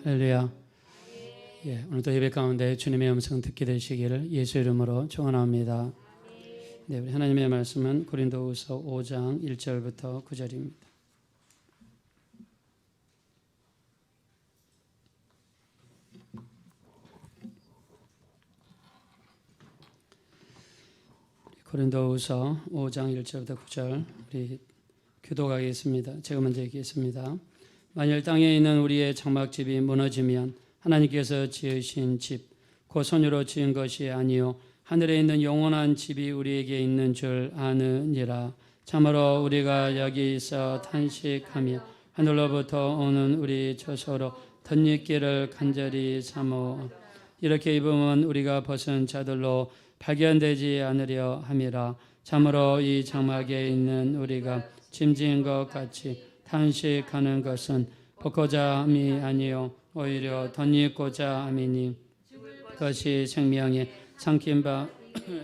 할렐루야. 예, 오늘도 예배 가운데 주님의 음성 듣게 되시기를 예수 이름으로 축원합니다. 네, 우리 하나님의 말씀은 고린도후서 5장 1절부터 9절입니다. 고린도후서 5장 1절부터 9절 우리 교독하겠습니다. 제가 먼저 읽겠습니다. 만일 땅에 있는 우리의 장막집이 무너지면 하나님께서 지으신 집, 곧 손으로 지은 것이 아니요 하늘에 있는 영원한 집이 우리에게 있는 줄 아느니라. 참으로 우리가 여기 있어 탄식하며 하늘로부터 오는 우리 처소로 덧입기를 간절히 사모하오. 이렇게 입으면 우리가 벗은 자들로 발견되지 않으려 함이라. 참으로 이 장막에 있는 우리가 짐진 것 같이 탄식하는 것은 벗고자 함이 아니요 오히려 덧입고자 함이니 그것이 생명에 삼킨 바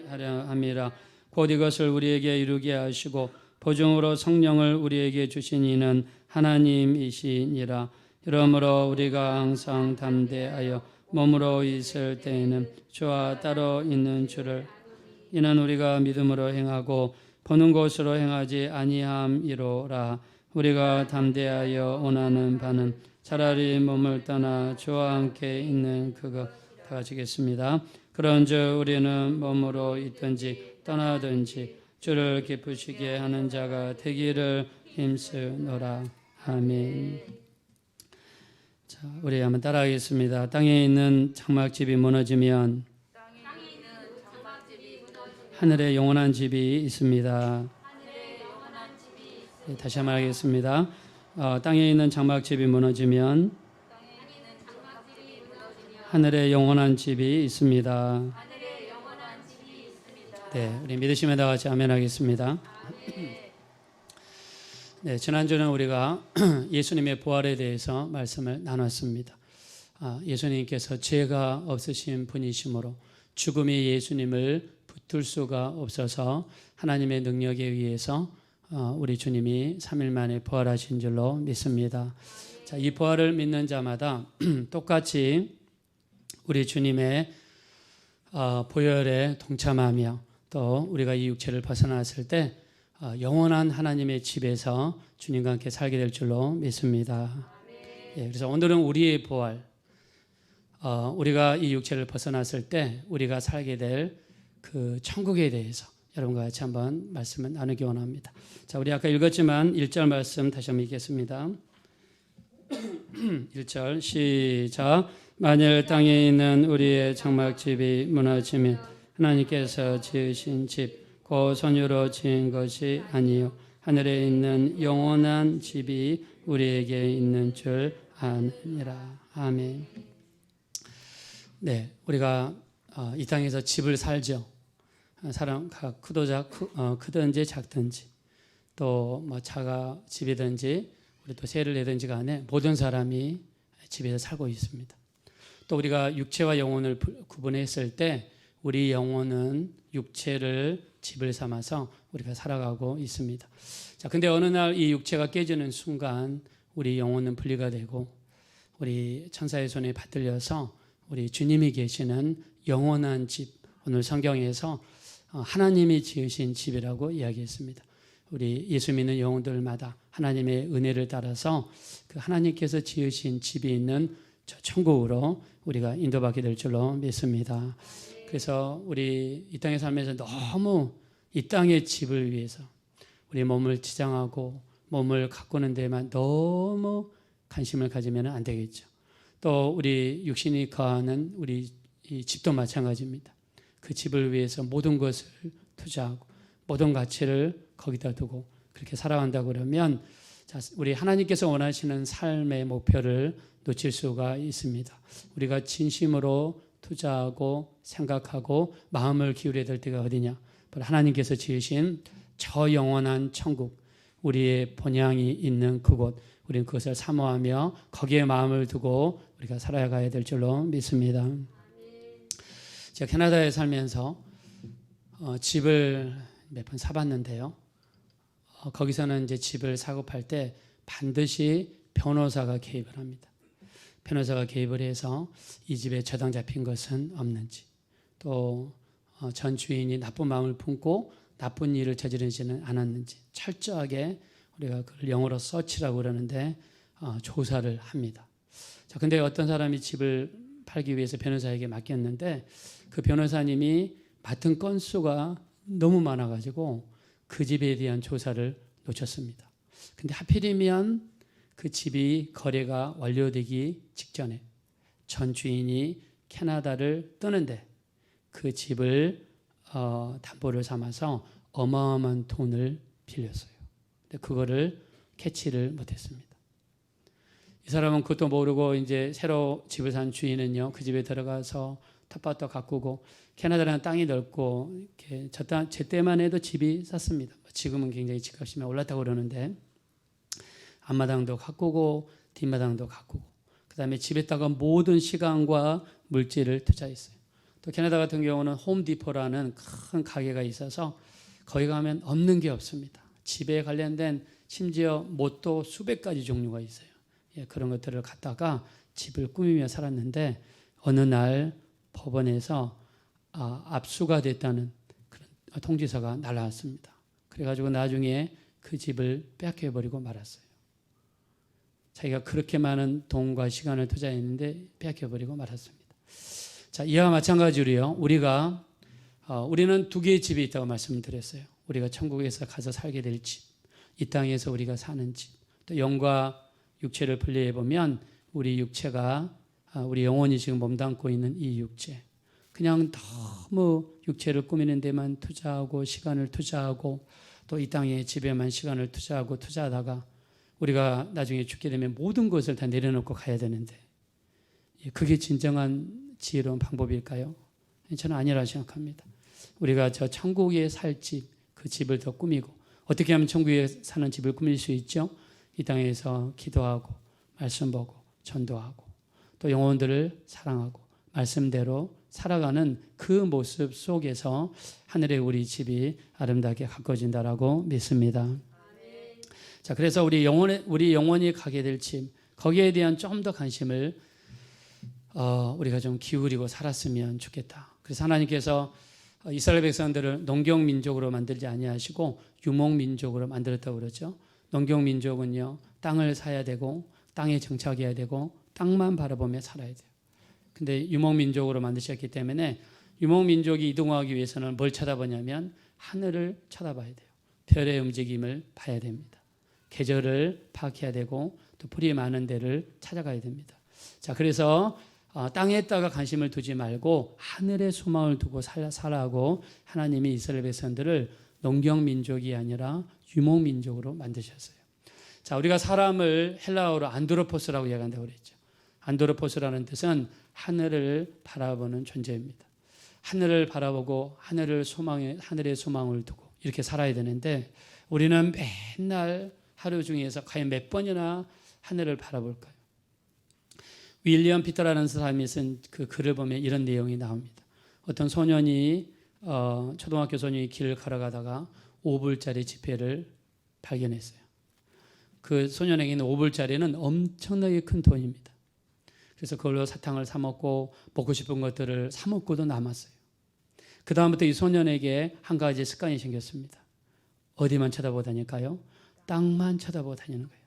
하려 함이라. 곧 이것을 우리에게 이루게 하시고 보증으로 성령을 우리에게 주신 이는 하나님이시니라. 이러므로 우리가 항상 담대하여 몸으로 있을 때에는 주와 따로 있는 줄을 이는 우리가 믿음으로 행하고 보는 것으로 행하지 아니함이로라. 우리가 담대하여 원하는 바는 차라리 몸을 떠나 주와 함께 있는 그것. 다 같이겠습니다. 그런즉 우리는 몸으로 있든지 떠나든지 주를 기쁘시게 하는 자가 되기를 힘쓰노라. 아멘. 자, 우리 한번 따라하겠습니다. 땅에 있는 장막집이 무너지면 하늘에 영원한 집이 있습니다. 네, 다시 한번 하겠습니다. 땅에 있는 장막집이 무너지면 하늘에 영원한 집이 있습니다. 네, 우리 믿으시면 다 같이 아멘 하겠습니다. 네, 지난주는 우리가 예수님의 부활에 대해서 말씀을 나눴습니다. 예수님께서 죄가 없으신 분이시므로 죽음이 예수님을 붙들 수가 없어서 하나님의 능력에 의해서 우리 주님이 3일 만에 부활하신 줄로 믿습니다. 자, 이 부활을 믿는 자마다 똑같이 우리 주님의 보혈에 동참하며 또 우리가 이 육체를 벗어났을 때 영원한 하나님의 집에서 주님과 함께 살게 될 줄로 믿습니다. 예, 그래서 오늘은 우리의 부활, 우리가 이 육체를 벗어났을 때 우리가 살게 될 그 천국에 대해서 여러분과 같이 한번 말씀을 나누기 원합니다. 자, 우리 아까 읽었지만 1절 말씀 다시 한번 읽겠습니다. 1절 시작. 만일 땅에 있는 우리의 장막집이 무너지면 하나님께서 지으신 집, 곧 손으로 지은 것이 아니요 하늘에 있는 영원한 집이 우리에게 있는 줄 아느니라. 아멘. 네, 우리가 이 땅에서 집을 살죠. 사람가 크든지 작든지 또 뭐 차가 집이든지 우리 또 세를 내든지 간에 모든 사람이 집에서 살고 있습니다. 또 우리가 육체와 영혼을 구분했을 때 우리 영혼은 육체를 집을 삼아서 우리가 살아가고 있습니다. 자, 근데 어느 날 이 육체가 깨지는 순간 우리 영혼은 분리가 되고 우리 천사의 손에 받들려서 우리 주님이 계시는 영원한 집, 오늘 성경에서 하나님이 지으신 집이라고 이야기했습니다. 우리 예수 믿는 영혼들마다 하나님의 은혜를 따라서 그 하나님께서 지으신 집이 있는 저 천국으로 우리가 인도받게 될 줄로 믿습니다. 그래서 우리 이 땅에 살면서 너무 이 땅의 집을 위해서 우리 몸을 지장하고 몸을 가꾸는 데만 너무 관심을 가지면 안 되겠죠. 또 우리 육신이 거하는 우리 이 집도 마찬가지입니다. 그 집을 위해서 모든 것을 투자하고 모든 가치를 거기다 두고 그렇게 살아간다고 그러면 우리 하나님께서 원하시는 삶의 목표를 놓칠 수가 있습니다. 우리가 진심으로 투자하고 생각하고 마음을 기울여야 될 때가 어디냐? 바로 하나님께서 지으신 저 영원한 천국, 우리의 본향이 있는 그곳, 우리는 그것을 사모하며 거기에 마음을 두고 우리가 살아가야 될 줄로 믿습니다. 제가 캐나다에 살면서 집을 몇 번 사봤는데요. 거기서는 이제 집을 사고 팔 때 반드시 변호사가 개입을 합니다. 변호사가 개입을 해서 이 집에 저당 잡힌 것은 없는지, 또 전 주인이 나쁜 마음을 품고 나쁜 일을 저지르지는 않았는지 철저하게 우리가 그걸 영어로 서치라고 그러는데 조사를 합니다. 자, 근데 어떤 사람이 집을 팔기 위해서 변호사에게 맡겼는데 그 변호사님이 맡은 건수가 너무 많아가지고 그 집에 대한 조사를 놓쳤습니다. 근데 하필이면 그 집이 거래가 완료되기 직전에 전 주인이 캐나다를 떠는데 그 집을 담보를 삼아서 어마어마한 돈을 빌렸어요. 근데 그거를 캐치를 못했습니다. 이 사람은 그것도 모르고 이제 새로 집을 산 주인은요, 그 집에 들어가서 텃밭도 가꾸고 캐나다라는 땅이 넓고 이렇게 제 때만 해도 집이 쌌습니다. 지금은 굉장히 집값이 올랐다고 그러는데 앞마당도 가꾸고 뒷마당도 가꾸고 그다음에 집에다가 모든 시간과 물질을 투자했어요. 또 캐나다 같은 경우는 홈디포라는 큰 가게가 있어서 거기 가면 없는 게 없습니다. 집에 관련된 심지어 못도 수백 가지 종류가 있어요. 그런 것들을 갖다가 집을 꾸미며 살았는데 어느 날 법원에서 압수가 됐다는 그런 통지서가 날라왔습니다. 그래가지고 나중에 그 집을 빼앗겨버리고 말았어요. 자기가 그렇게 많은 돈과 시간을 투자했는데 빼앗겨버리고 말았습니다. 자, 이와 마찬가지로요. 우리는 두 개의 집이 있다고 말씀드렸어요. 우리가 천국에서 가서 살게 될 집, 이 땅에서 우리가 사는 집, 또 영과 육체를 분리해 보면 우리 육체가 우리 영혼이 지금 몸담고 있는 이 육체, 그냥 너무 육체를 꾸미는 데만 투자하고 시간을 투자하고 또 이 땅의 집에만 시간을 투자하다가 우리가 나중에 죽게 되면 모든 것을 다 내려놓고 가야 되는데 그게 진정한 지혜로운 방법일까요? 저는 아니라고 생각합니다. 우리가 저 천국에 살 집, 그 집을 더 꾸미고 어떻게 하면 천국에 사는 집을 꾸밀 수 있죠? 이 땅에서 기도하고 말씀 보고 전도하고 또 영혼들을 사랑하고 말씀대로 살아가는 그 모습 속에서 하늘의 우리 집이 아름답게 가꿔진다라고 믿습니다. 자, 그래서 우리 영혼이 가게 될 집, 거기에 대한 좀 더 관심을 우리가 좀 기울이고 살았으면 좋겠다. 그래서 하나님께서 이스라엘 백성들을 농경민족으로 만들지 아니하시고 유목민족으로 만들었다고 그러죠. 농경민족은요, 땅을 사야 되고 땅에 정착해야 되고 땅만 바라보며 살아야 돼요. 근데 유목민족으로 만드셨기 때문에 유목민족이 이동하기 위해서는 뭘 쳐다보냐면 하늘을 쳐다봐야 돼요. 별의 움직임을 봐야 됩니다. 계절을 파악해야 되고 또 풀이 많은 데를 찾아가야 됩니다. 자, 그래서 땅에다가 관심을 두지 말고 하늘에 소망을 두고 살아가고 하나님이 이스라엘 백성들을 농경민족이 아니라 유목민족으로 만드셨어요. 자, 우리가 사람을 헬라어로 안드로포스라고 이야기한다고 그랬죠. 안드로포스라는 뜻은 하늘을 바라보는 존재입니다. 하늘을 바라보고 하늘의 소망을 두고 이렇게 살아야 되는데 우리는 맨날 하루 중에서 과연 몇 번이나 하늘을 바라볼까요? 윌리엄 피터라는 사람이 쓴 그 글을 보면 이런 내용이 나옵니다. 어떤 소년이 초등학교 소년이 길을 걸어가다가 5불짜리 지폐를 발견했어요. 그 소년에게는 5불짜리는 엄청나게 큰 돈입니다. 그래서 그걸로 사탕을 사 먹고 먹고 싶은 것들을 사 먹고도 남았어요. 그 다음부터 이 소년에게 한 가지 습관이 생겼습니다. 어디만 쳐다보다니까요? 땅만 쳐다보고 다니는 거예요.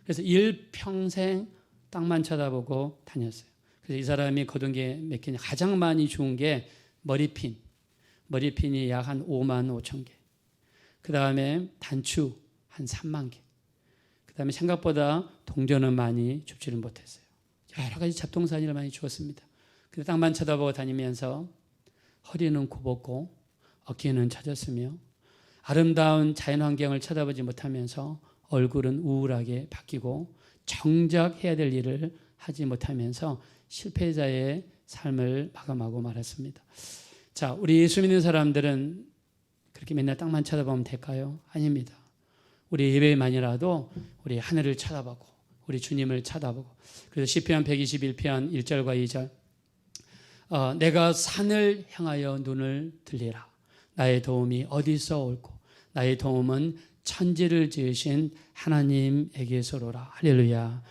그래서 일평생 땅만 쳐다보고 다녔어요. 그래서 이 사람이 거둔 게 몇 개냐? 가장 많이 주운 게 머리핀이 약 한 5만 5천 개. 그 다음에 단추 한 3만 개. 그 다음에 생각보다 동전은 많이 줍지는 못했어요. 여러 가지 잡동사니를 많이 주었습니다. 근데 땅만 쳐다보고 다니면서 허리는 굽었고 어깨는 처졌으며 아름다운 자연환경을 쳐다보지 못하면서 얼굴은 우울하게 바뀌고 정작 해야 될 일을 하지 못하면서 실패자의 삶을 마감하고 말았습니다. 자, 우리 예수 믿는 사람들은 그렇게 맨날 땅만 쳐다보면 될까요? 아닙니다. 우리 예배만이라도 우리 하늘을 쳐다보고 우리 주님을 쳐다보고 그래서 시편 121편 1절과 2절 내가 산을 향하여 눈을 들리라. 나의 도움이 어디서 올고 나의 도움은 천지를 지으신 하나님에게서로라. 할렐루야.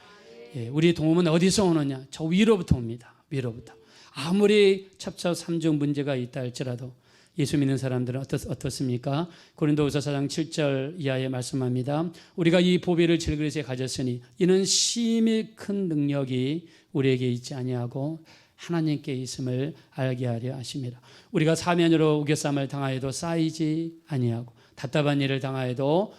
예, 우리 도움은 어디서 오느냐? 저 위로부터 옵니다. 위로부터. 아무리 첩첩삼중 문제가 있다 할지라도 예수 믿는 사람들은 어떻습니까? 고린도후서 4장 7절 이하에 말씀합니다. 우리가 이 보배를 질그릇에 가졌으니 이는 심히 큰 능력이 우리에게 있지 아니하고 하나님께 있음을 알게 하려 하심이라. 우리가 사면으로 우겨쌈을 당하여도 쌓이지 아니하고 답답한 일을 당하여도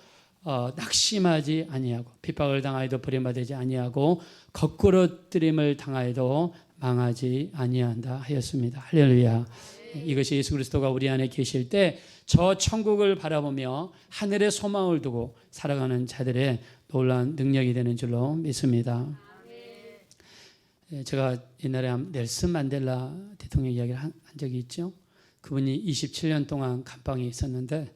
낙심하지 아니하고 핍박을 당하여도 버림받지 아니하고 거꾸러뜨림을 당하여도 망하지 아니한다 하였습니다. 할렐루야. 이것이 예수 그리스도가 우리 안에 계실 때 저 천국을 바라보며 하늘의 소망을 두고 살아가는 자들의 놀라운 능력이 되는 줄로 믿습니다. 제가 옛날에 넬슨 만델라 대통령 이야기를 한 적이 있죠. 그분이 27년 동안 감방에 있었는데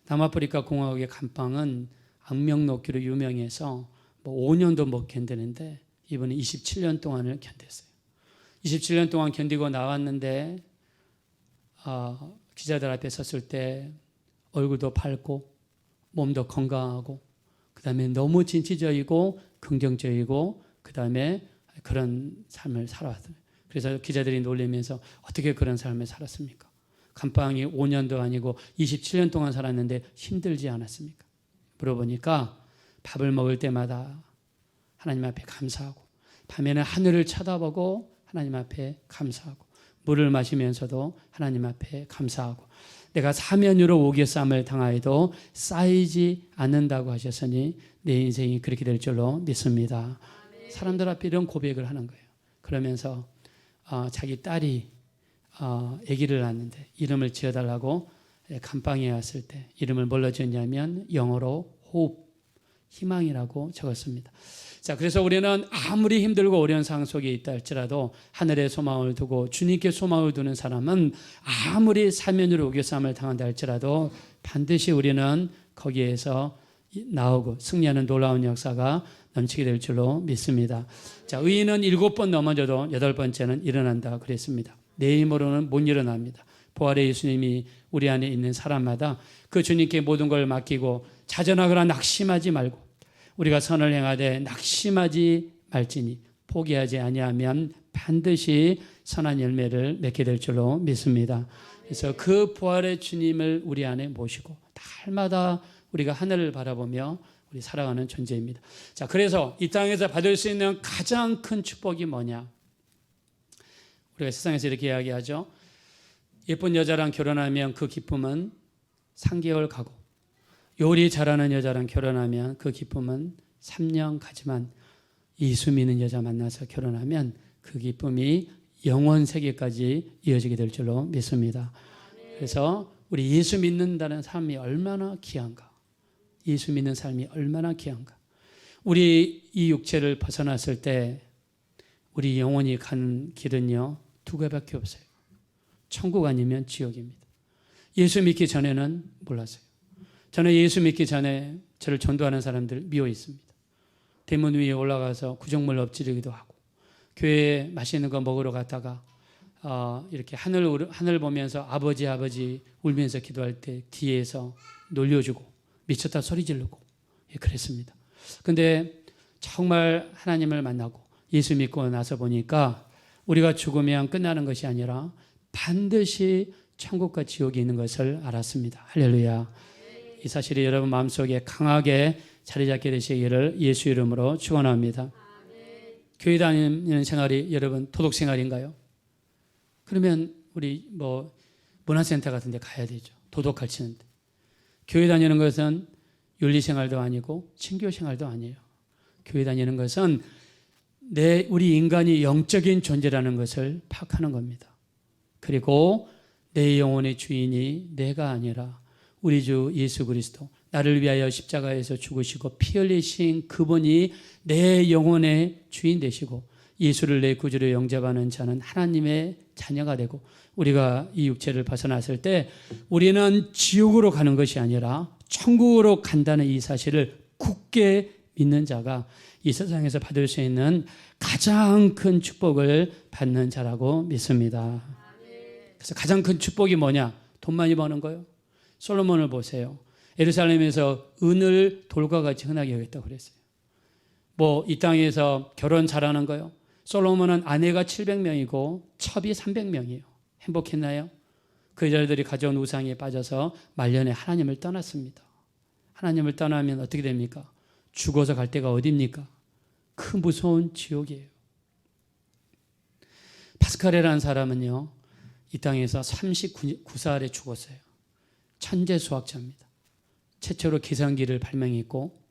남아프리카 공화국의 감방은 악명높기로 유명해서 5년도 못 견디는데 이분은 27년 동안을 견뎠어요. 27년 동안 견디고 나왔는데 기자들 앞에 섰을 때 얼굴도 밝고 몸도 건강하고 그 다음에 너무 진취적이고 긍정적이고 그 다음에 그런 삶을 살아왔어요. 그래서 기자들이 놀리면서 어떻게 그런 삶을 살았습니까? 감방이 5년도 아니고 27년 동안 살았는데 힘들지 않았습니까? 물어보니까 밥을 먹을 때마다 하나님 앞에 감사하고 밤에는 하늘을 쳐다보고 하나님 앞에 감사하고 물을 마시면서도 하나님 앞에 감사하고 내가 사면으로 오겨쌈을 당하여도 쌓이지 않는다고 하셨으니 내 인생이 그렇게 될 줄로 믿습니다. 사람들 앞에 이런 고백을 하는 거예요. 그러면서 자기 딸이 아기를 낳았는데 이름을 지어달라고 감방에 왔을 때 이름을 뭘로 지었냐면 영어로 hope, 희망이라고 적었습니다. 자, 그래서 우리는 아무리 힘들고 어려운 상황 속에 있다 할지라도 하늘에 소망을 두고 주님께 소망을 두는 사람은 아무리 사면으로 우겨쌈을 당한다 할지라도 반드시 우리는 거기에서 나오고 승리하는 놀라운 역사가 넘치게 될 줄로 믿습니다. 자, 의인은 7번 넘어져도 8번째는 일어난다 그랬습니다. 내 힘으로는 못 일어납니다. 부활의 예수님이 우리 안에 있는 사람마다 그 주님께 모든 걸 맡기고 자전하거나 낙심하지 말고 우리가 선을 행하되 낙심하지 말지니 포기하지 아니하면 반드시 선한 열매를 맺게 될 줄로 믿습니다. 그래서 그 부활의 주님을 우리 안에 모시고 날마다 우리가 하늘을 바라보며 우리 살아가는 존재입니다. 자, 그래서 이 땅에서 받을 수 있는 가장 큰 축복이 뭐냐? 우리가 세상에서 이렇게 이야기하죠. 예쁜 여자랑 결혼하면 그 기쁨은 3개월 가고 요리 잘하는 여자랑 결혼하면 그 기쁨은 3년 가지만 예수 믿는 여자 만나서 결혼하면 그 기쁨이 영원 세계까지 이어지게 될 줄로 믿습니다. 그래서 우리 예수 믿는다는 삶이 얼마나 귀한가? 예수 믿는 삶이 얼마나 귀한가? 우리 이 육체를 벗어났을 때 우리 영혼이 가는 길은요 2개밖에 없어요. 천국 아니면 지옥입니다. 예수 믿기 전에는 몰랐어요. 저는 예수 믿기 전에 저를 전도하는 사람들 미워 있습니다. 대문 위에 올라가서 구정물 엎지르기도 하고 교회에 맛있는 거 먹으러 갔다가 이렇게 하늘 보면서 아버지 울면서 기도할 때 뒤에서 놀려주고 미쳤다 소리 지르고 그랬습니다. 근데 정말 하나님을 만나고 예수 믿고 나서 보니까 우리가 죽으면 끝나는 것이 아니라 반드시 천국과 지옥이 있는 것을 알았습니다. 할렐루야. 이 사실이 여러분 마음속에 강하게 자리 잡게 되시기를 예수 이름으로 축원합니다. 교회 다니는 생활이 여러분 도덕 생활인가요? 그러면 우리 문화센터 같은 데 가야 되죠. 도덕 가르치는데. 교회 다니는 것은 윤리 생활도 아니고 친교 생활도 아니에요. 교회 다니는 것은 우리 인간이 영적인 존재라는 것을 파악하는 겁니다. 그리고 내 영혼의 주인이 내가 아니라 우리 주 예수 그리스도, 나를 위하여 십자가에서 죽으시고 피 흘리신 그분이 내 영혼의 주인 되시고 예수를 내 구주로 영접하는 자는 하나님의 자녀가 되고 우리가 이 육체를 벗어났을 때 우리는 지옥으로 가는 것이 아니라 천국으로 간다는 이 사실을 굳게 믿는 자가 이 세상에서 받을 수 있는 가장 큰 축복을 받는 자라고 믿습니다. 그래서 가장 큰 축복이 뭐냐? 돈 많이 버는 거요. 솔로몬을 보세요. 예루살렘에서 은을 돌과 같이 흔하게 여겼다고 그랬어요. 이 땅에서 결혼 잘하는 거요. 솔로몬은 아내가 700명이고 첩이 300명이에요. 행복했나요? 그 여자들이 가져온 우상에 빠져서 말년에 하나님을 떠났습니다. 하나님을 떠나면 어떻게 됩니까? 죽어서 갈 데가 어디입니까? 그 무서운 지옥이에요. 파스칼이라는 사람은요, 이 땅에서 39살에 죽었어요. 천재 수학자입니다. 최초로 계산기를 발명했고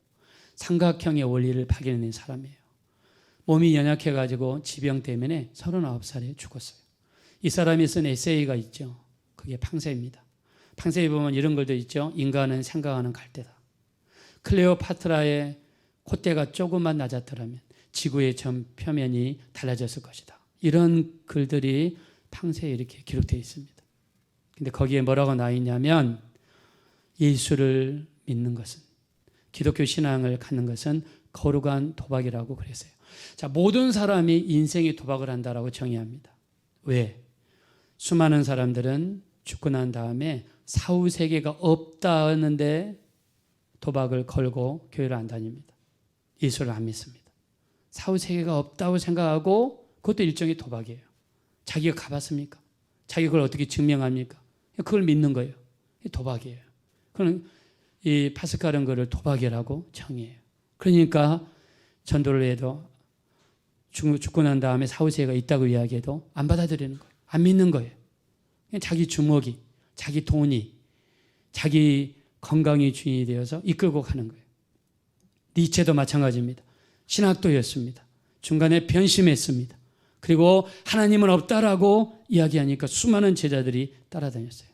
삼각형의 원리를 발견해낸 사람이에요. 몸이 연약해가지고 지병 때문에 39살에 죽었어요. 이 사람이 쓴 에세이가 있죠. 그게 팡세입니다. 팡세에 보면 이런 글도 있죠. 인간은 생각하는 갈대다. 클레오파트라의 콧대가 조금만 낮았더라면 지구의 전 표면이 달라졌을 것이다. 이런 글들이 팡세에 이렇게 기록되어 있습니다. 근데 거기에 뭐라고 나와 있냐면 예수를 믿는 것은, 기독교 신앙을 갖는 것은 거룩한 도박이라고 그랬어요. 자, 모든 사람이 인생의 도박을 한다라고 정의합니다. 왜? 수많은 사람들은 죽고 난 다음에 사후세계가 없다 하는데 도박을 걸고 교회를 안 다닙니다. 예수를 안 믿습니다. 사후세계가 없다고 생각하고 그것도 일종의 도박이에요. 자기가 가봤습니까? 자기가 그걸 어떻게 증명합니까? 그걸 믿는 거예요. 도박이에요. 그럼 이 파스칼은 그걸 도박이라고 정의해요. 그러니까 전도를 해도 죽고 난 다음에 사후세계가 있다고 이야기해도 안 받아들이는 거예요. 안 믿는 거예요. 자기 주먹이, 자기 돈이, 자기 건강이 주인이 되어서 이끌고 가는 거예요. 니체도 마찬가지입니다. 신학도였습니다. 중간에 변심했습니다. 그리고 하나님은 없다라고 이야기하니까 수많은 제자들이 따라다녔어요.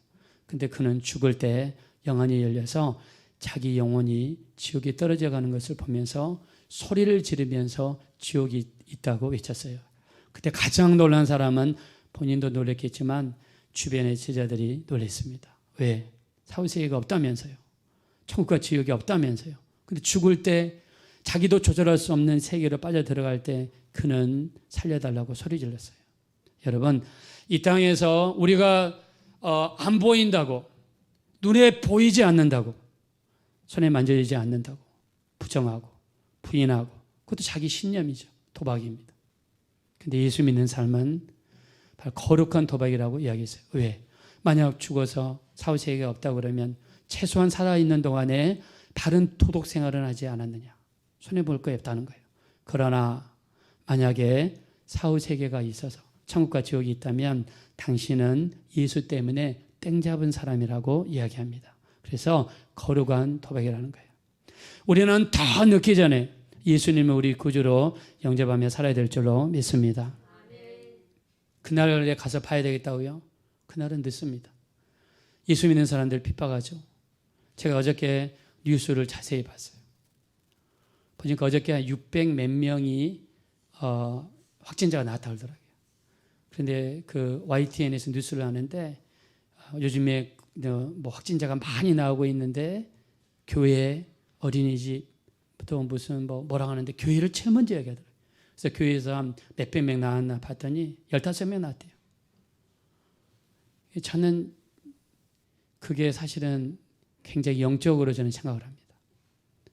근데 그는 죽을 때 영안이 열려서 자기 영혼이 지옥에 떨어져 가는 것을 보면서 소리를 지르면서 지옥이 있다고 외쳤어요. 그때 가장 놀란 사람은 본인도 놀랐겠지만 주변의 제자들이 놀랐습니다. 왜? 사후세계가 없다면서요. 천국과 지옥이 없다면서요. 근데 죽을 때 자기도 조절할 수 없는 세계로 빠져들어갈 때 그는 살려달라고 소리 질렀어요. 여러분, 이 땅에서 우리가 안 보인다고, 눈에 보이지 않는다고, 손에 만져지지 않는다고 부정하고 부인하고, 그것도 자기 신념이죠. 도박입니다. 근데 예수 믿는 삶은 바로 거룩한 도박이라고 이야기했어요. 왜? 만약 죽어서 사후세계가 없다고 그러면 최소한 살아있는 동안에 다른 도덕 생활은 하지 않았느냐? 손해볼 거 없다는 거예요. 그러나 만약에 사후세계가 있어서 천국과 지옥이 있다면 당신은 예수 때문에 땡 잡은 사람이라고 이야기합니다. 그래서 거룩한 도박이라는 거예요. 우리는 더 늦기 전에 예수님을 우리 구주로 영접하며 살아야 될 줄로 믿습니다. 그날에 가서 봐야 되겠다고요? 그날은 늦습니다. 예수 믿는 사람들 핍박하죠. 제가 어저께 뉴스를 자세히 봤어요. 보니까 어저께 600 몇 명이 확진자가 나왔다고 하더라고요. 그런데 그 YTN에서 뉴스를 하는데 요즘에 뭐 확진자가 많이 나오고 있는데 교회, 어린이집 또 무슨 뭐라고 하는데 교회를 제일 먼저 얘기하더라고요. 그래서 교회에서 한 몇백 명 나왔나 봤더니 15명 나왔대요. 저는 그게 사실은 굉장히 영적으로 저는 생각을 합니다.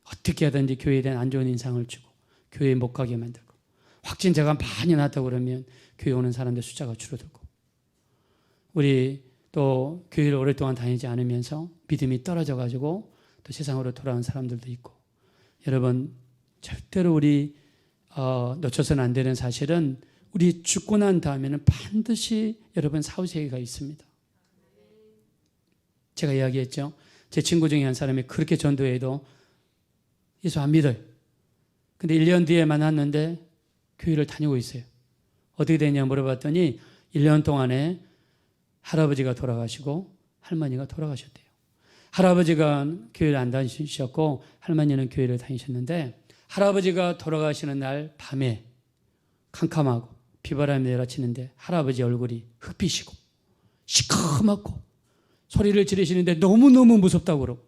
어떻게 하든지 교회에 대한 안 좋은 인상을 주고 교회에 못 가게 만들고 확진자가 많이 나왔다고 그러면 교회 오는 사람들 숫자가 줄어들고 우리 또 교회를 오랫동안 다니지 않으면서 믿음이 떨어져가지고 또 세상으로 돌아온 사람들도 있고 여러분 절대로 우리 놓쳐서는 안 되는 사실은 우리 죽고 난 다음에는 반드시 여러분 사후세계가 있습니다. 제가 이야기했죠. 제 친구 중에 한 사람이 그렇게 전도해도 예수 안 믿어요. 근데 1년 뒤에 만났는데 교회를 다니고 있어요. 어떻게 되냐 물어봤더니 1년 동안에 할아버지가 돌아가시고 할머니가 돌아가셨대요. 할아버지가 교회를 안 다니셨고 할머니는 교회를 다니셨는데 할아버지가 돌아가시는 날 밤에 캄캄하고 비바람이 내려치는데 할아버지 얼굴이 흑빛이고 시커멓고 소리를 지르시는데 너무너무 무섭다고 그러고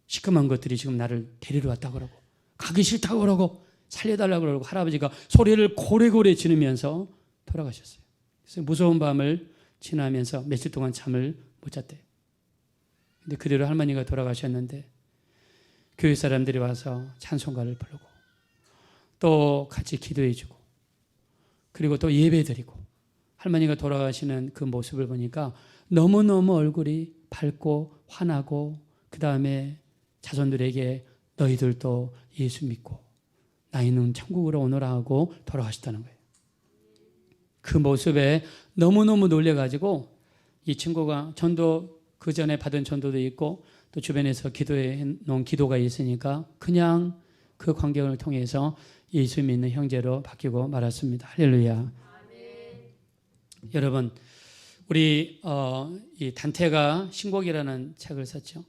시커먼 것들이 지금 나를 데리러 왔다고 그러고 가기 싫다고 그러고 살려달라고 그러고 할아버지가 소리를 고래고래 지르면서 돌아가셨어요. 그래서 무서운 밤을 지나면서 며칠 동안 잠을 못 잤대요. 근데 그대로 할머니가 돌아가셨는데 교회 사람들이 와서 찬송가를 부르고 또 같이 기도해주고 그리고 또 예배드리고 할머니가 돌아가시는 그 모습을 보니까 너무너무 얼굴이 밝고 환하고 그 다음에 자손들에게 너희들도 예수 믿고 나이는 천국으로 오너라 하고 돌아가셨다는 거예요. 그 모습에 너무너무 놀래가지고 이 친구가 전도 그 전에 받은 전도도 있고 또 주변에서 기도해 놓은 기도가 있으니까 그냥 그 광경을 통해서 예수 믿는 형제로 바뀌고 말았습니다. 할렐루야. 아멘. 여러분 우리 이 단테가 신곡이라는 책을 썼죠.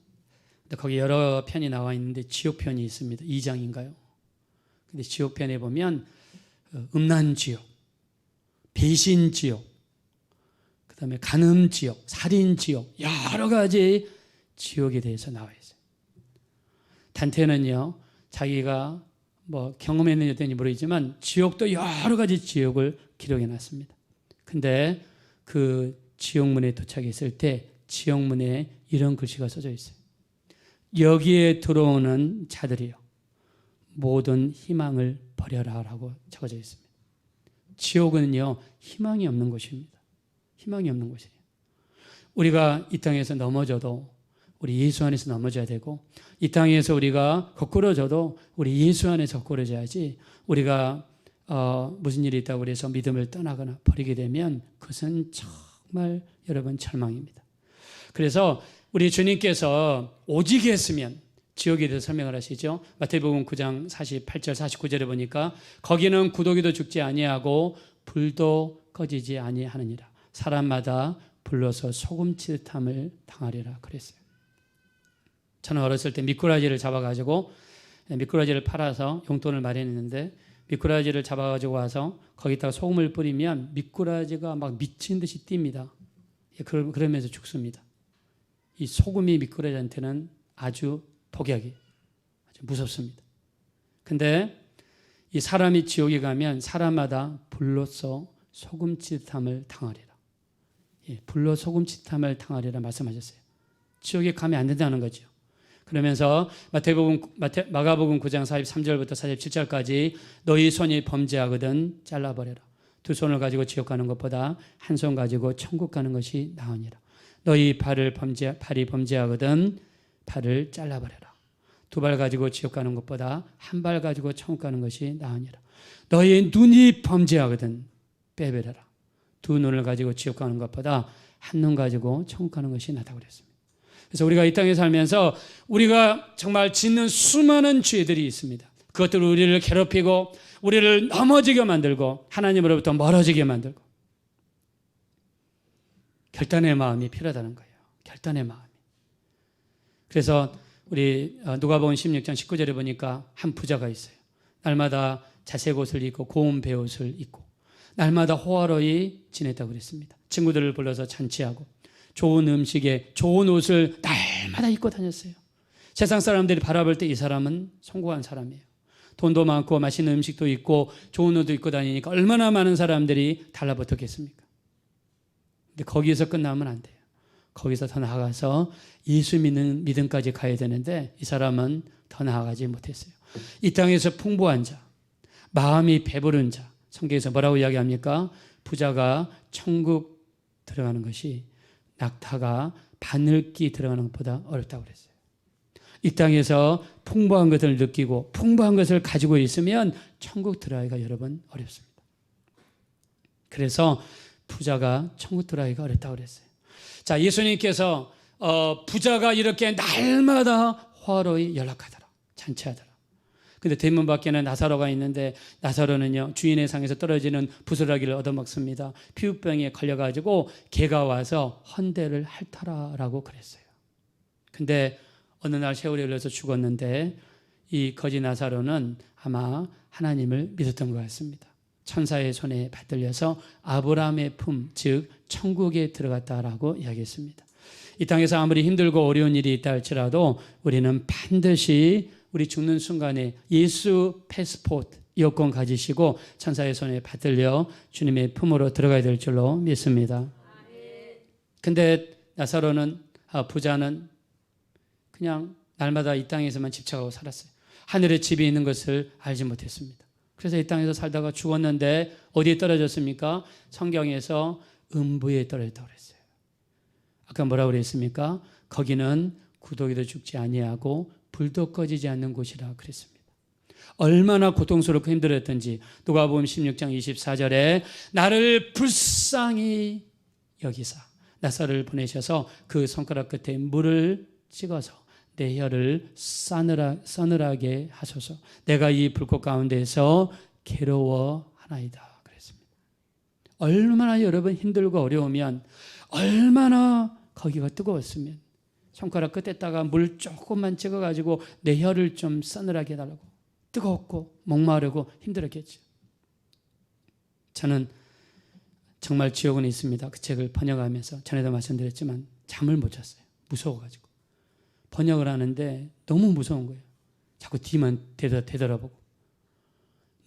근데 거기 여러 편이 나와 있는데 지옥편이 있습니다. 2장인가요? 근데 지옥편에 보면 음란지옥, 배신지옥, 그 다음에 간음지옥, 살인지옥, 여러 가지 지옥에 대해서 나와 있어요. 단테는요, 자기가 뭐 경험했는지 모르겠지만 지옥도 여러 가지 지옥을 기록해 놨습니다. 근데 그 지옥문에 도착했을 때 지옥문에 이런 글씨가 써져 있어요. 여기에 들어오는 자들이요, 모든 희망을 버려라 라고 적어져 있습니다. 지옥은요, 희망이 없는 곳입니다. 희망이 없는 곳이에요. 우리가 이 땅에서 넘어져도 우리 예수 안에서 넘어져야 되고, 이 땅에서 우리가 거꾸러져도 우리 예수 안에서 거꾸러져야지, 우리가 무슨 일이 있다고 해서 믿음을 떠나거나 버리게 되면 그것은 정말 여러분 절망입니다. 그래서 우리 주님께서 오직 했으면 지옥에 대해서 설명을 하시죠. 마태복음 9장 48절 49절에 보니까 거기는 구더기도 죽지 아니하고 불도 꺼지지 아니하느니라. 사람마다 불러서 소금치듯함을 당하리라 그랬어요. 저는 어렸을 때 미꾸라지를 잡아가지고 미꾸라지를 팔아서 용돈을 마련했는데, 미꾸라지를 잡아가지고 와서 거기다가 소금을 뿌리면 미꾸라지가 막 미친 듯이 뜁니다. 그러면서 죽습니다. 이 소금이 미꾸라지한테는 아주 독약이 아주 무섭습니다. 근데 이 사람이 지옥에 가면 사람마다 불로써 소금치듯함을 당하리라. 불로 소금치듯함을 당하리라 말씀하셨어요. 지옥에 가면 안 된다는 거죠. 그러면서 마가복음 9장 43절부터 47절까지 너희 손이 범죄하거든 잘라버려라. 두 손을 가지고 지옥 가는 것보다 한 손 가지고 천국 가는 것이 나으니라. 너희 발이 범죄하거든 발을 잘라버려라. 두 발 가지고 지옥 가는 것보다 한 발 가지고 천국 가는 것이 나으니라. 너희 눈이 범죄하거든 빼버려라. 두 눈을 가지고 지옥 가는 것보다 한 눈 가지고 천국 가는 것이 낫다고 그랬습니다. 그래서 우리가 이 땅에 살면서 우리가 정말 짓는 수많은 죄들이 있습니다. 그것들을 우리를 괴롭히고 우리를 넘어지게 만들고 하나님으로부터 멀어지게 만들고, 결단의 마음이 필요하다는 거예요. 결단의 마음이. 그래서 우리 누가복음 16장 19절에 보니까 한 부자가 있어요. 날마다 자색 옷을 입고 고운 베옷을 입고 날마다 호화로이 지냈다고 그랬습니다. 친구들을 불러서 잔치하고 좋은 음식에 좋은 옷을 날마다 입고 다녔어요. 세상 사람들이 바라볼 때 이 사람은 성공한 사람이에요. 돈도 많고 맛있는 음식도 있고 좋은 옷도 입고 다니니까 얼마나 많은 사람들이 달라붙었겠습니까? 근데 거기서 끝나면 안 돼요. 거기서 더 나아가서 예수 믿는 믿음까지 가야 되는데 이 사람은 더 나아가지 못했어요. 이 땅에서 풍부한 자, 마음이 배부른 자, 성경에서 뭐라고 이야기합니까? 부자가 천국 들어가는 것이 낙타가 바늘기 들어가는 것보다 어렵다고 그랬어요. 이 땅에서 풍부한 것을 느끼고 풍부한 것을 가지고 있으면 천국 들어가기가 여러분 어렵습니다. 그래서 부자가 천국 들어가기가 어렵다고 그랬어요. 자, 예수님께서 부자가 이렇게 날마다 화로에 연락하더라, 잔치하더라. 근데 대문 밖에는 나사로가 있는데 나사로는요 주인의 상에서 떨어지는 부스러기를 얻어먹습니다. 피부병에 걸려가지고 개가 와서 헌대를 핥아라라고 그랬어요. 근데 어느 날 세월이 흘러서 죽었는데 이 거지 나사로는 아마 하나님을 믿었던 것 같습니다. 천사의 손에 받들려서 아브라함의 품, 즉 천국에 들어갔다라고 이야기했습니다. 이 땅에서 아무리 힘들고 어려운 일이 있다 할지라도 우리는 반드시 우리 죽는 순간에 예수 패스포트 여권 가지시고 천사의 손에 받들려 주님의 품으로 들어가야 될 줄로 믿습니다. 근데 나사로는 부자는 그냥 날마다 이 땅에서만 집착하고 살았어요. 하늘에 집이 있는 것을 알지 못했습니다. 그래서 이 땅에서 살다가 죽었는데 어디에 떨어졌습니까? 성경에서 음부에 떨어졌다고 그랬어요. 아까 뭐라고 그랬습니까? 거기는 구더기도 죽지 아니하고 불도 꺼지지 않는 곳이라 그랬습니다. 얼마나 고통스럽고 힘들었던지 누가복음 16장 24절에 나를 불쌍히 여기사 나사를 보내셔서 그 손가락 끝에 물을 찍어서 내 혀를 서늘하게 하소서. 내가 이 불꽃 가운데서 괴로워하나이다 그랬습니다. 얼마나 여러분 힘들고 어려우면, 얼마나 거기가 뜨거웠으면 손가락 끝에다가 물 조금만 찍어가지고 내 혀를 좀 서늘하게 해달라고. 뜨겁고 목마르고 힘들었겠죠. 저는 정말 지옥은 있습니다. 그 책을 번역하면서 전에도 말씀드렸지만 잠을 못 잤어요. 무서워가지고. 번역을 하는데 너무 무서운 거예요. 자꾸 뒤만 되돌아보고.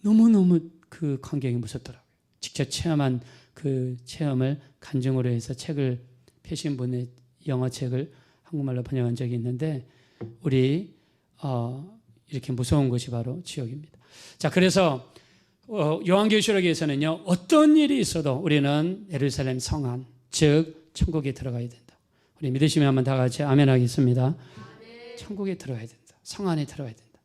너무너무 그 광경이 무섭더라고요. 직접 체험한 그 체험을 간증으로 해서 책을 펴신 분의 영어 책을 한국말로 번역한 적이 있는데, 우리 이렇게 무서운 것이 바로 지옥입니다. 자, 그래서 요한계시록에서는요, 어떤 일이 있어도 우리는 예루살렘 성안, 즉 천국에 들어가야 된다. 우리 믿으시면 한번 다 같이 아멘 하겠습니다. 천국에 들어가야 된다. 성안에 들어가야 된다.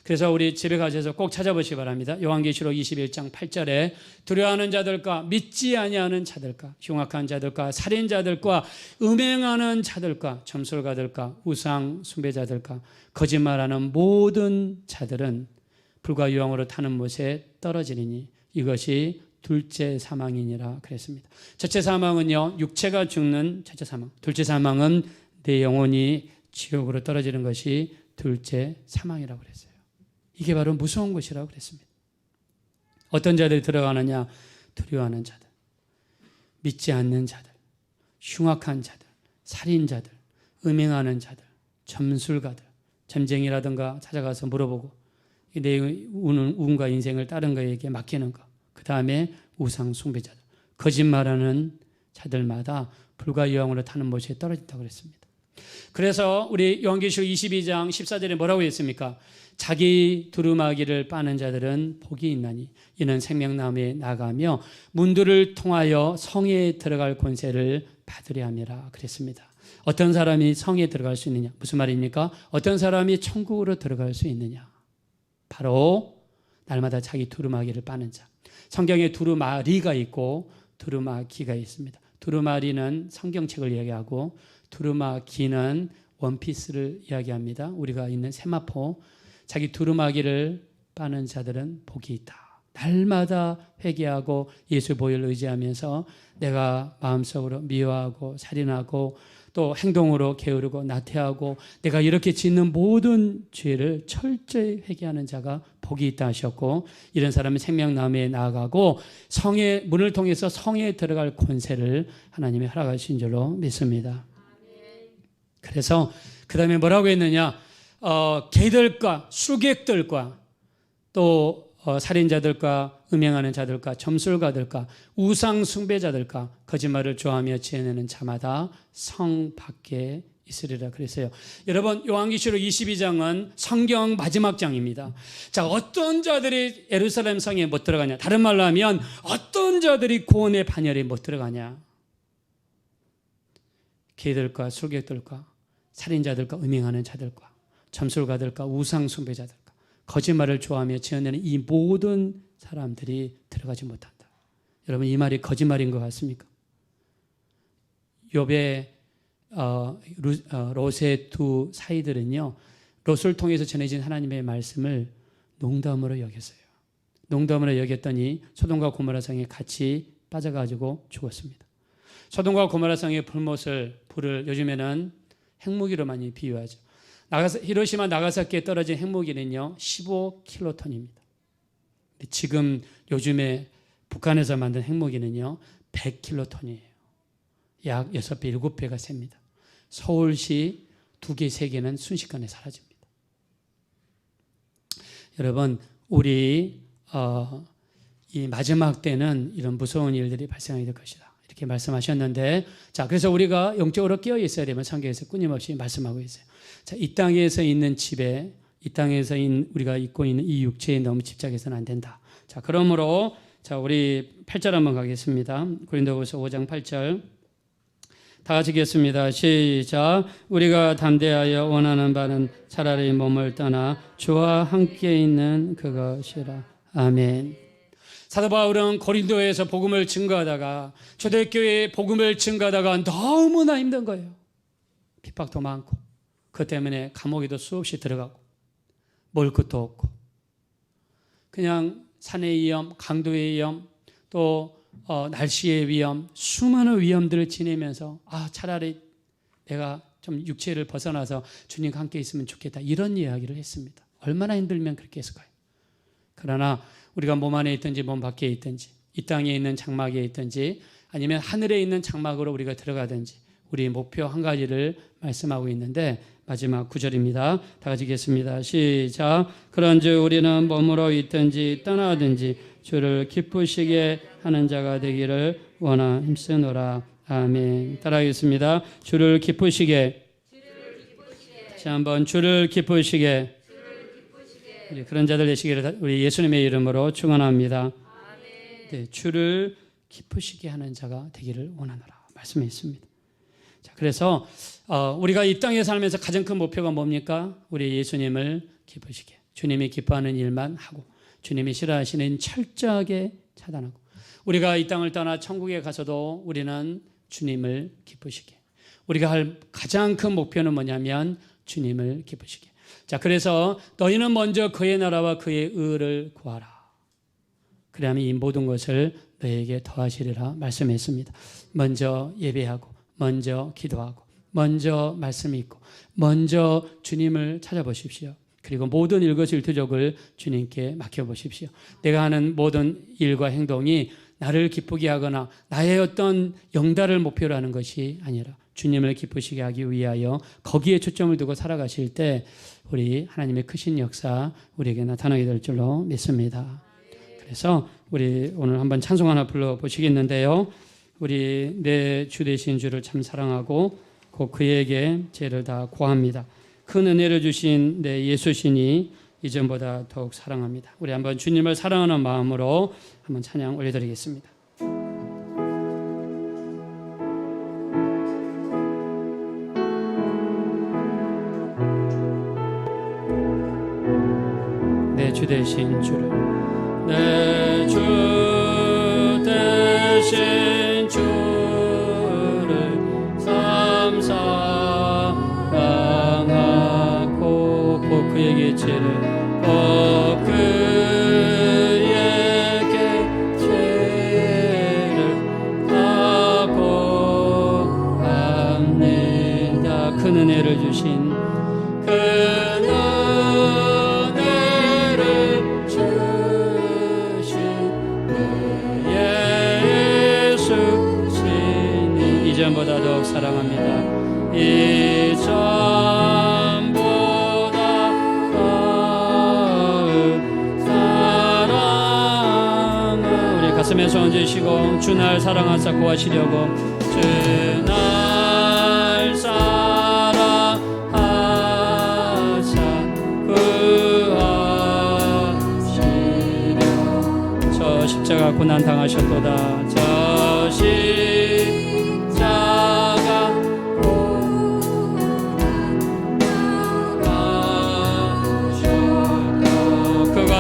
그래서 우리 집에 가셔서 꼭 찾아보시기 바랍니다. 요한계시록 21장 8절에 두려워하는 자들과 믿지 아니하는 자들과 흉악한 자들과 살인자들과 음행하는 자들과 점술가들과 우상 숭배자들과 거짓말하는 모든 자들은 불과 유황으로 타는 못에 떨어지리니 이것이 둘째 사망이니라 그랬습니다. 첫째 사망은요, 육체가 죽는 첫째 사망. 둘째 사망은 내 영혼이 지옥으로 떨어지는 것이 둘째 사망이라고 그랬어요. 이게 바로 무서운 것이라고 그랬습니다. 어떤 자들이 들어가느냐? 두려워하는 자들, 믿지 않는 자들, 흉악한 자들, 살인자들, 음행하는 자들, 점술가들, 점쟁이라든가 찾아가서 물어보고 내 운과 인생을 다른 거에게 맡기는 것, 그 다음에 우상 숭배자들, 거짓말하는 자들마다 불과 유황으로 타는 못에 떨어진다고 그랬습니다. 그래서 우리 요한계시록 22장 14절에 뭐라고 했습니까? 자기 두루마기를 빠는 자들은 복이 있나니 이는 생명나무에 나가며 문들을 통하여 성에 들어갈 권세를 받으려 함이라 그랬습니다. 어떤 사람이 성에 들어갈 수 있느냐? 무슨 말입니까? 어떤 사람이 천국으로 들어갈 수 있느냐? 바로 날마다 자기 두루마기를 빠는 자. 성경에 두루마리가 있고 두루마기가 있습니다. 두루마리는 성경책을 이야기하고 두루마기는 원피스를 이야기합니다. 우리가 있는 세마포. 자기 두루마기를 빠는 자들은 복이 있다. 날마다 회개하고 예수 보혈을 의지하면서 내가 마음속으로 미워하고 살인하고 또 행동으로 게으르고 나태하고 내가 이렇게 짓는 모든 죄를 철저히 회개하는 자가 복이 있다 하셨고, 이런 사람은 생명나무에 나아가고 성의 문을 통해서 성에 들어갈 권세를 하나님이 허락하신 줄로 믿습니다. 그래서 그 다음에 뭐라고 했느냐? 개들과 수객들과 또 살인자들과 음행하는 자들과 점술가들과 우상 숭배자들과 거짓말을 좋아하며 지내는 자마다 성 밖에 있으리라 그랬어요. 여러분, 요한계시록 22장은 성경 마지막 장입니다. 자, 어떤 자들이 예루살렘 성에 못 들어가냐? 다른 말로 하면 어떤 자들이 구원의 반열에 못 들어가냐? 개들과 수객들과 살인자들과 음행하는 자들과 점술가들과 우상 숭배자들과 거짓말을 좋아하며 지어내는 이 모든 사람들이 들어가지 못한다. 여러분, 이 말이 거짓말인 것 같습니까? 욥의 롯의 두 사이들은요, 롯을 통해서 전해진 하나님의 말씀을 농담으로 여겼어요. 농담으로 여겼더니 소돔과 고모라 성에 같이 빠져가지고 죽었습니다. 소돔과 고모라 성의 불을 요즘에는 핵무기로 많이 비유하죠. 히로시마 나가사키에 떨어진 핵무기는요 15킬로톤입니다. 지금 요즘에 북한에서 만든 핵무기는요 100킬로톤이에요. 약 6배, 7배가 셉니다. 서울시 2개, 3개는 순식간에 사라집니다. 여러분, 우리 이 마지막 때는 이런 무서운 일들이 발생하게 될 것이다. 이렇게 말씀하셨는데, 자, 그래서 우리가 영적으로 깨어 있어야 되면 성경에서 끊임없이 말씀하고 있어요. 자, 이 땅에서 있는 집에 이 땅에서 우리가 입고 있는 이 육체에 너무 집착해서는 안 된다. 자, 그러므로 자, 우리 8절 한번 가겠습니다. 고린도후서 5장 8절. 다 같이 읽겠습니다. 시작. 우리가 담대하여 원하는 바는 차라리 몸을 떠나 주와 함께 있는 그것이라. 아멘. 사도 바울은 고린도에서 복음을 증거하다가 초대교회에 복음을 증거하다가 너무나 힘든 거예요. 핍박도 많고 그 때문에 감옥에도 수없이 들어가고 먹을 것도 없고 그냥 산의 위험, 강도의 위험, 또 날씨의 위험, 수많은 위험들을 지내면서 차라리 내가 좀 육체를 벗어나서 주님과 함께 있으면 좋겠다 이런 이야기를 했습니다. 얼마나 힘들면 그렇게 했을까요? 그러나 우리가 몸 안에 있든지 몸 밖에 있든지 이 땅에 있는 장막에 있든지 아니면 하늘에 있는 장막으로 우리가 들어가든지 우리 목표 한 가지를 말씀하고 있는데 마지막 9절입니다. 다 같이 읽겠습니다. 시작. 그런즉 우리는 몸으로 있든지 떠나든지 주를 기쁘시게 하는 자가 되기를 원하 힘쓰노라. 아멘. 따라하겠습니다. 주를 기쁘시게. 다시 한번 주를 기쁘시게. 우리 그런 자들 되시기를 우리 예수님의 이름으로 축원합니다. 네, 주를 기쁘시게 하는 자가 되기를 원하노라 말씀했습니다. 자, 그래서 우리가 이 땅에 살면서 가장 큰 목표가 뭡니까? 우리 예수님을 기쁘시게, 주님이 기뻐하는 일만 하고 주님이 싫어하시는 철저하게 차단하고 우리가 이 땅을 떠나 천국에 가서도 우리는 주님을 기쁘시게, 우리가 할 가장 큰 목표는 뭐냐면 주님을 기쁘시게. 자, 그래서 너희는 먼저 그의 나라와 그의 의를 구하라. 그러면 이 모든 것을 너희에게 더하시리라 말씀했습니다. 먼저 예배하고 먼저 기도하고 먼저 말씀이 있고 먼저 주님을 찾아보십시오. 그리고 모든 일거수일투족을 주님께 맡겨보십시오. 내가 하는 모든 일과 행동이 나를 기쁘게 하거나 나의 어떤 영달을 목표로 하는 것이 아니라 주님을 기쁘시게 하기 위하여 거기에 초점을 두고 살아가실 때 우리 하나님의 크신 역사 우리에게 나타나게 될 줄로 믿습니다. 그래서 우리 오늘 한번 찬송 하나 불러보시겠는데요. 우리 내 주 되신 주를 참 사랑하고 곧 그에게 죄를 다 고합니다. 큰 은혜를 주신 내 예수신이 이전보다 더욱 사랑합니다. 우리 한번 주님을 사랑하는 마음으로 한번 찬양 올려드리겠습니다. 내 주 되신 주를, 내 주 되신 주를 참 사랑하고 곧 그에게 죄를 하고 합니다. 큰 은혜를 주신 이전보다 더욱 사랑합니다. 이전보다 더욱 사랑하. 우리 가슴에 손 얹으시고 주 날 사랑하사 구하시려고 주 날 사랑하사 구하시려. 저 십자가 고난 당하셨도다. 저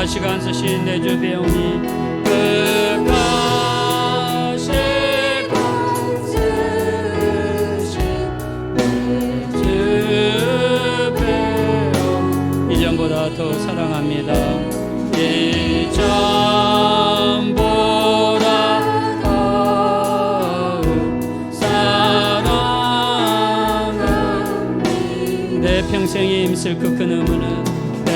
시간 쓰신 내 주 배우니 그가 시간 쓰신 내 주 배우 이전보다 더 사랑합니다. 이전보다 더 사랑합니다. 내 평생에 힘쓸 그 큰 의무는 내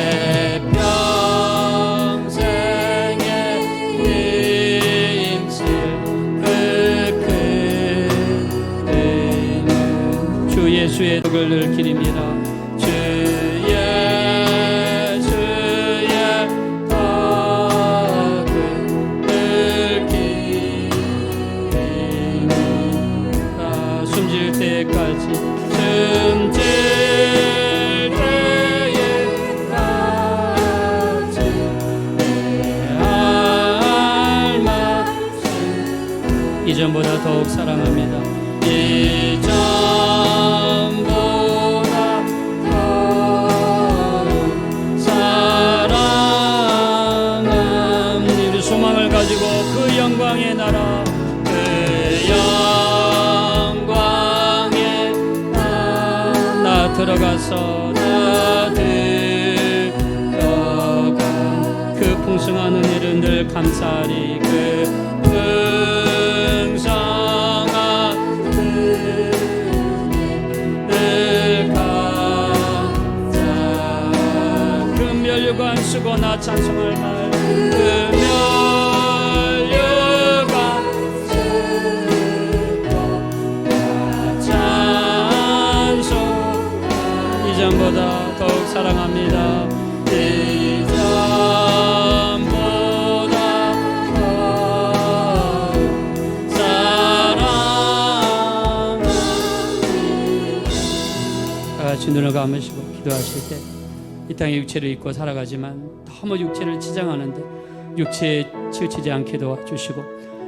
예수의 덕을 늘 기립니다. 주 예수의 덕을 늘 기립니다. 숨질 때까지 숨질 때에 이전보다 더욱 사랑합니다. 이전보다 더욱 사랑합니다. 우리 소망을 가지고 그 영광의 나라, 그 영광의 나라 들어가서 풍성한 은혜를 늘 감사하리. 그 풍성한 은혜 늘 감사하리. 그 멸류관 쓰고 나 찬송할 말, 그 멸류관 쓰고 나 찬송. 이전보다 더욱 사랑합니다. 눈을 감으시고 기도하실 때 이 땅에 육체를 입고 살아가지만 너무 육체를 치장하는데 육체에 치우치지 않게 도와주시고,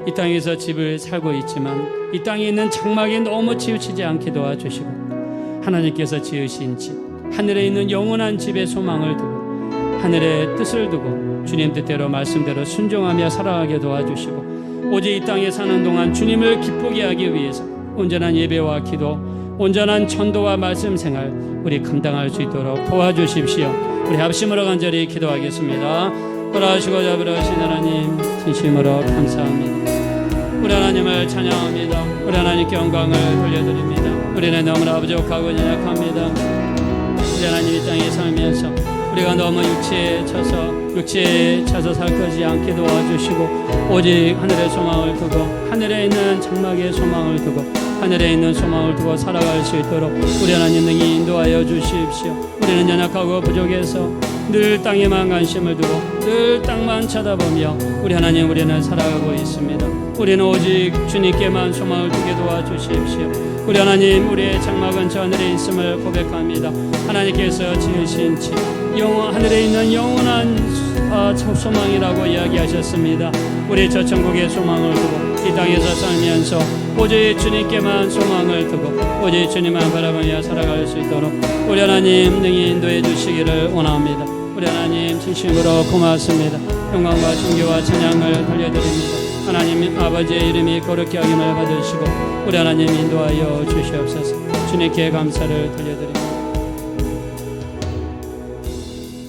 이 땅에서 집을 살고 있지만 이 땅에 있는 장막에 너무 치우치지 않게 도와주시고, 하나님께서 지으신 집, 하늘에 있는 영원한 집에 소망을 두고 하늘의 뜻을 두고 주님 뜻대로 말씀대로 순종하며 살아가게 도와주시고, 오직 이 땅에 사는 동안 주님을 기쁘게 하기 위해서 온전한 예배와 기도, 온전한 전도와 말씀 생활 우리 감당할 수 있도록 도와주십시오. 우리 합심으로 간절히 기도하겠습니다. 돌아오시고 잡으러신 하나님 진심으로 감사합니다. 우리 하나님을 찬양합니다. 우리 하나님께 영광을 돌려드립니다. 우리는 너무나 부족하고 연약합니다. 우리 하나님 이 땅에 살면서 우리가 너무 육체에 쳐서 살 것이 않게 도와주시고, 오직 하늘의 소망을 두고 하늘에 있는 장막의 소망을 두고 하늘에 있는 소망을 두고 살아갈 수 있도록 우리 하나님 능히 인도하여 주십시오. 우리는 연약하고 부족해서 늘 땅에만 관심을 두고 늘 땅만 쳐다보며 우리 하나님 우리는 살아가고 있습니다. 우리는 오직 주님께만 소망을 두게 도와주십시오. 우리 하나님 우리의 장막은 저 하늘에 있음을 고백합니다. 하나님께서 지으신 집, 하늘에 있는 영원한 소망이라고 이야기하셨습니다. 우리 저 천국의 소망을 두고 이 땅에서 살면서 오직 주님께만 소망을 두고 오직 주님만 바라보며 살아갈 수 있도록 우리 하나님 능히 인도해 주시기를 원합니다. 우리 하나님 진심으로 고맙습니다. 영광과 존귀와 찬양을 돌려드립니다. 하나님 아버지의 이름이 거룩히 여김을 받으시고 우리 하나님 인도하여 주시옵소서. 주님께 감사를 돌려드립니다.